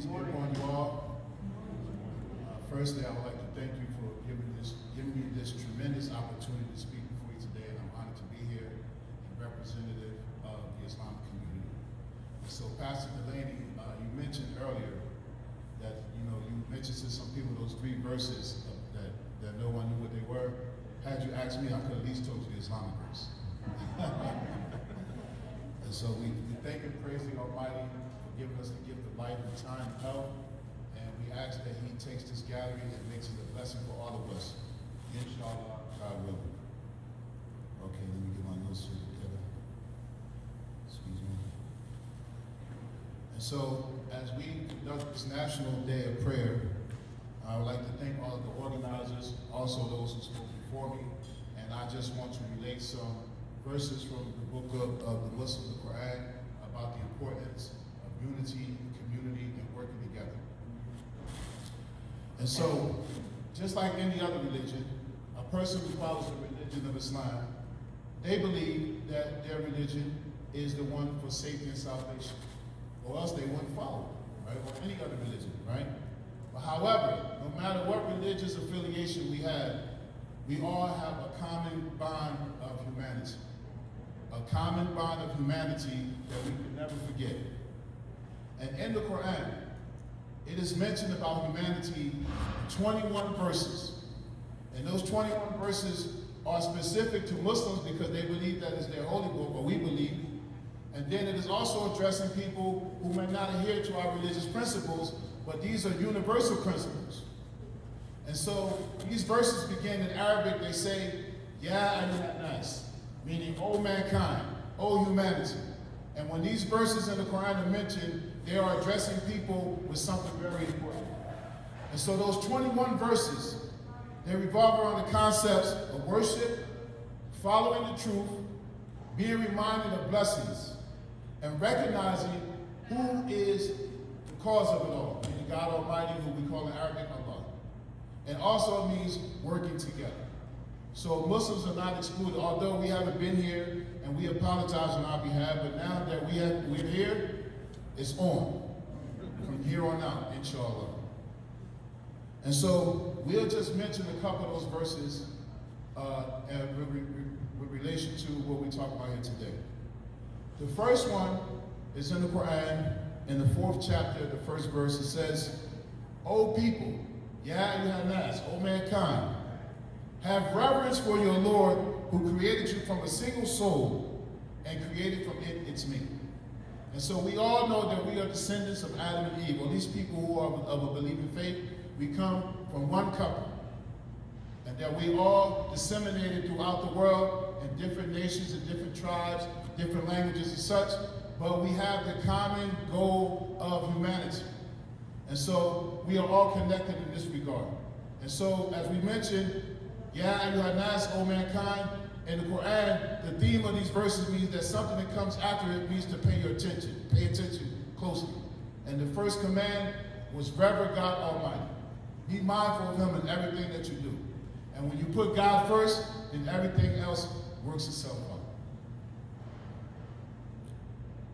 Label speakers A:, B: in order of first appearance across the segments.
A: Peace be upon you all. Firstly, I would like to thank you for giving me this tremendous opportunity to speak before you today, and I'm honored to be here and representative of the Islamic community. So, Pastor Delaney, you mentioned earlier that you mentioned to some people those 3 verses that no one knew what they were. Had you asked me, I could at least told you the Islamic verse. And so we thank and praise the Almighty for giving us the gift of life and time and health. And we ask that He takes this gathering and makes it a blessing for all of us. Inshallah, God willing. Okay, let me get my notes here together. Excuse me. And so, as we conduct this National Day of Prayer, I would like to thank all of the organizers, also those who spoke before me, and I just want to relate some verses from the book of the Muslim, the Quran, about the importance of unity, community, and working together. And so, just like any other religion, a person who follows the religion of Islam, they believe that their religion is the one for safety and salvation, or else they wouldn't follow it, right? Or any other religion, right? But however, no matter what religious affiliation we have, we all have a common bond of humanity. A common bond of humanity that we can never forget. And in the Quran, it is mentioned about humanity in 21 verses. And those 21 verses are specific to Muslims because they believe that is their holy book, or we believe. And then it is also addressing people who may not adhere to our religious principles, but these are universal principles. And so these verses begin in Arabic. They say, Ya ayyuhan nas, meaning, O mankind, O humanity. And when these verses in the Quran are mentioned, they are addressing people with something very important. And so those 21 verses, they revolve around the concepts of worship, following the truth, being reminded of blessings, and recognizing who is the cause of it all, meaning God Almighty, who we call in Arabic Allah. And also means working together. So Muslims are not excluded, although we haven't been here, and we apologize on our behalf, but now that we're here, it's on. From here on out, inshallah. And so we'll just mention a couple of those verses with relation to what we talk about here today. The first one is in the Quran, in the 4th chapter, the 1st verse. It says, O people, Ya ayyuhan nas, O mankind, have reverence for your Lord who created you from a single soul and created from it its mate. And so we all know that we are descendants of Adam and Eve, or these people who are of a believing faith. We come from one couple. And that we all disseminated throughout the world in different nations and different tribes, different languages and such, but we have the common goal of humanity. And so we are all connected in this regard. And so, as we mentioned, Ya ayyuhan nas, O mankind, in the Quran, the theme of these verses means that something that comes after it means to pay your attention. Pay attention closely. And the first command was rever God Almighty. Be mindful of Him in everything that you do. And when you put God first, then everything else works itself out.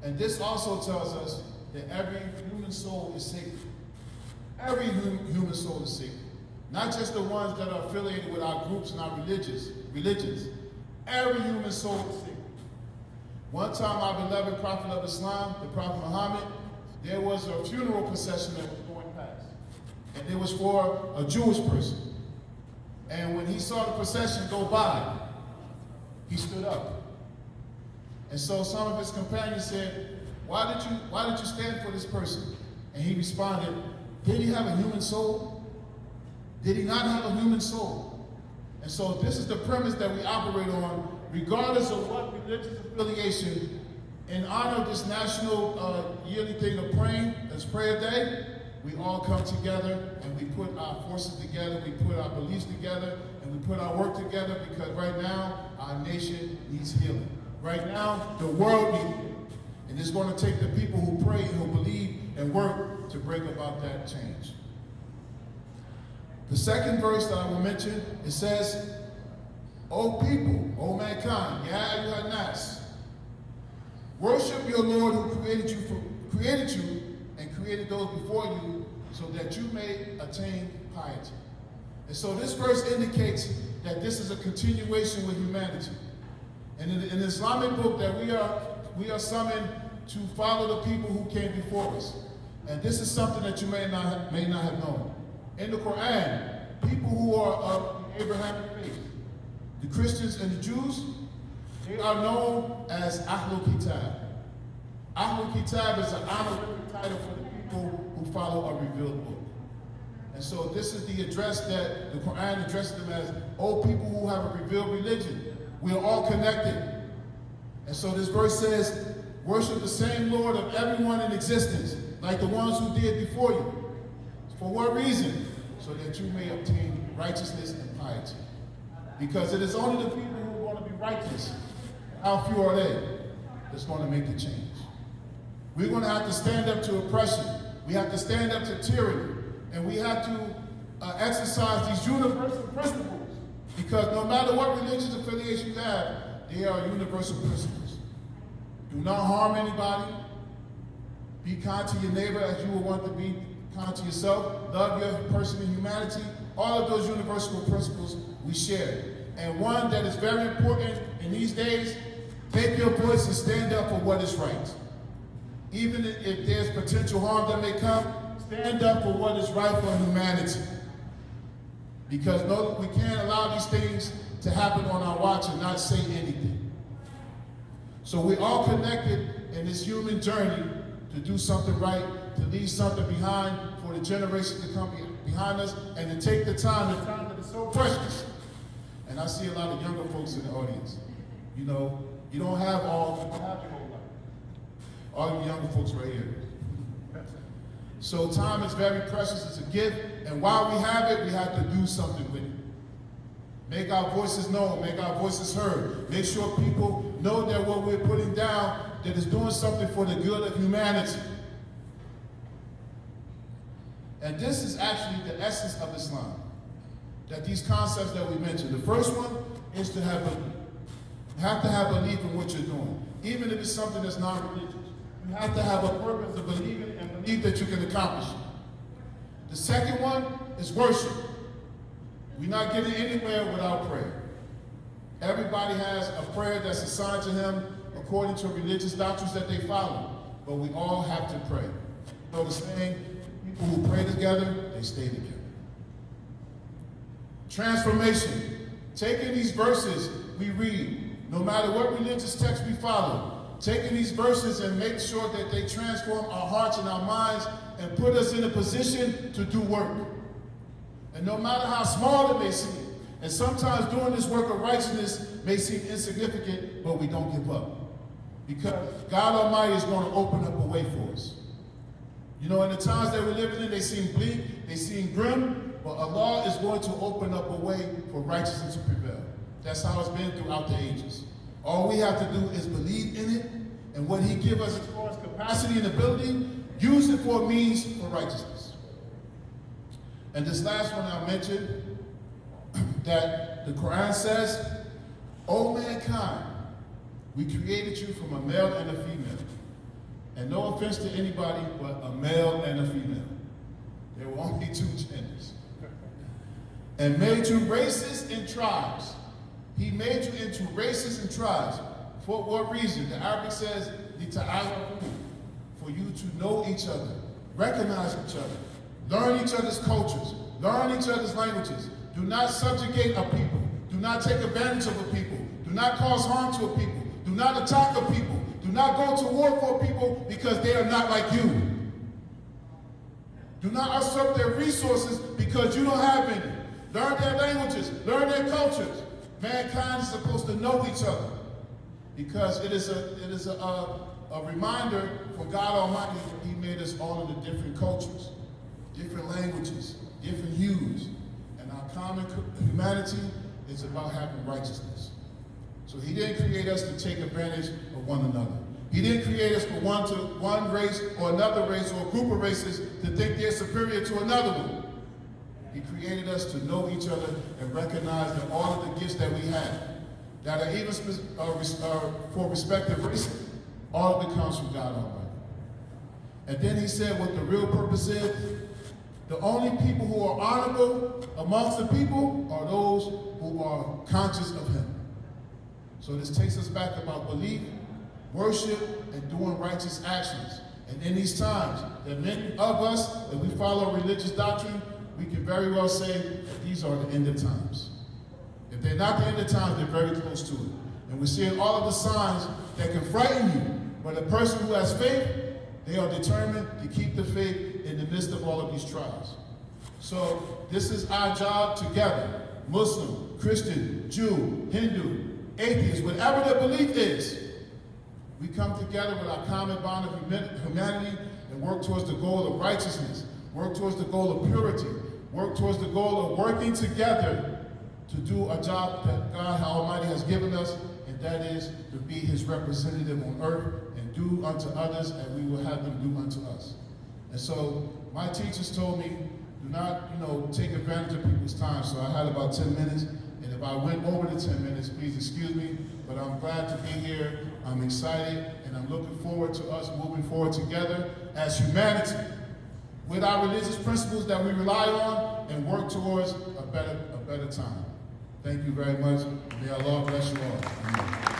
A: And this also tells us that every human soul is sacred. Every human soul is sacred. Not just the ones that are affiliated with our groups and our religions. Every human soul is sacred. One time, our beloved Prophet of Islam, the Prophet Muhammad, there was a funeral procession that was going past. And it was for a Jewish person. And when he saw the procession go by, he stood up. And so some of his companions said, why did you stand for this person? And he responded, did he have a human soul? Did he not have a human soul? And so this is the premise that we operate on, regardless of what religious affiliation. In honor of this national yearly thing of praying, this prayer day, we all come together and we put our forces together, we put our beliefs together, and we put our work together, because right now, our nation needs healing. Right now, the world needs healing. And it's going to take the people who pray and who believe and work to bring about that change. The second verse that I will mention, it says, O people, O mankind, Ya ayyuhan nas, worship your Lord who created you and created those before you so that you may attain piety. And so this verse indicates that this is a continuation with humanity. And in the Islamic book that we are summoned to follow the people who came before us. And this is something that you may not have known. In the Quran, people who are of the Abrahamic faith, the Christians and the Jews, they are known as Ahlul Kitab. Ahlul Kitab is an honorific title for the people who follow a revealed book. And so this is the address that the Quran addresses them as, oh, people who have a revealed religion. We are all connected. And so this verse says, worship the same Lord of everyone in existence, like the ones who did before you. For what reason? So that you may obtain righteousness and piety. Because it is only the people who are going to be righteous, how few are they, that's going to make the change. We're going to have to stand up to oppression. We have to stand up to tyranny. And we have to exercise these universal principles. Because no matter what religious affiliation you have, they are universal principles. Do not harm anybody. Be kind to your neighbor as you would want to be kind to yourself. Love your person in humanity. All of those universal principles we share. And one that is very important in these days, take your voice and stand up for what is right. Even if there's potential harm that may come, stand up for what is right for humanity. Because no, we can't allow these things to happen on our watch and not say anything. So we're all connected in this human journey to do something right, to leave something behind for the generations to come behind us, and to take the time that is so precious. And I see a lot of younger folks in the audience. You know, you don't have your whole life. All you younger folks right here. So time is very precious, it's a gift, and while we have it, we have to do something with it. Make our voices known, make our voices heard. Make sure people know that what we're putting down, that is doing something for the good of humanity. And this is actually the essence of Islam. That these concepts that we mentioned. The first one is to have belief. You have to have belief in what you're doing. Even if it's something that's non-religious. You have to have a purpose of believing and believe that you can accomplish it. The second one is worship. We're not getting anywhere without prayer. Everybody has a prayer that's assigned to him according to religious doctrines that they follow. But we all have to pray. You know the saying, people who pray together, they stay together. Transformation. Taking these verses we read, no matter what religious text we follow, taking these verses and make sure that they transform our hearts and our minds and put us in a position to do work. And no matter how small it may seem, and sometimes doing this work of righteousness may seem insignificant, but we don't give up. Because God Almighty is going to open up a way for us. You know, in the times that we're living in, they seem bleak, they seem grim, but Allah is going to open up a way for righteousness to prevail. That's how it's been throughout the ages. All we have to do is believe in it, and what He gives us as far as capacity and ability, use it for a means for righteousness. And this last one I mentioned, that the Quran says, O mankind, we created you from a male and a female. And no offense to anybody, but a male and a female. There were only two genders. And made you races and tribes. He made you into races and tribes. For what reason? The Arabic says, for you to know each other, recognize each other, learn each other's cultures, learn each other's languages. Do not subjugate a people. Do not take advantage of a people. Do not cause harm to a people. Do not attack a people. Do not go to war for a people because they are not like you. Do not usurp their resources because you don't have any. Learn their languages. Learn their cultures. Mankind is supposed to know each other because it is a reminder for God Almighty that He made us all into different cultures, different languages, different hues. And our common humanity is about having righteousness. So He didn't create us to take advantage of one another. He didn't create us for one race or another race or a group of races to think they're superior to another one. He created us to know each other and recognize that all of the gifts that we have, that are even for respective races, all of it comes from God Almighty. And then he said what the real purpose is. The only people who are honorable amongst the people are those who are conscious of him. So this takes us back about belief, worship, and doing righteous actions. And in these times, that many of us, if we follow religious doctrine, we can very well say that these are the end of times. If they're not the end of times, they're very close to it. And we're seeing all of the signs that can frighten you. But a person who has faith, they are determined to keep the faith in the midst of all of these trials. So this is our job together. Muslim, Christian, Jew, Hindu, atheist, whatever their belief is, we come together with our common bond of humanity and work towards the goal of righteousness, work towards the goal of purity, work towards the goal of working together to do a job that God Almighty has given us, and that is to be his representative on earth and do unto others, and we will have them do unto us. And so my teachers told me, do not, take advantage of people's time. So I had about 10 minutes, and if I went over the 10 minutes, please excuse me, but I'm glad to be here. I'm excited, and I'm looking forward to us moving forward together as humanity with our religious principles that we rely on and work towards a better time. Thank you very much. May Allah bless you all. Amen.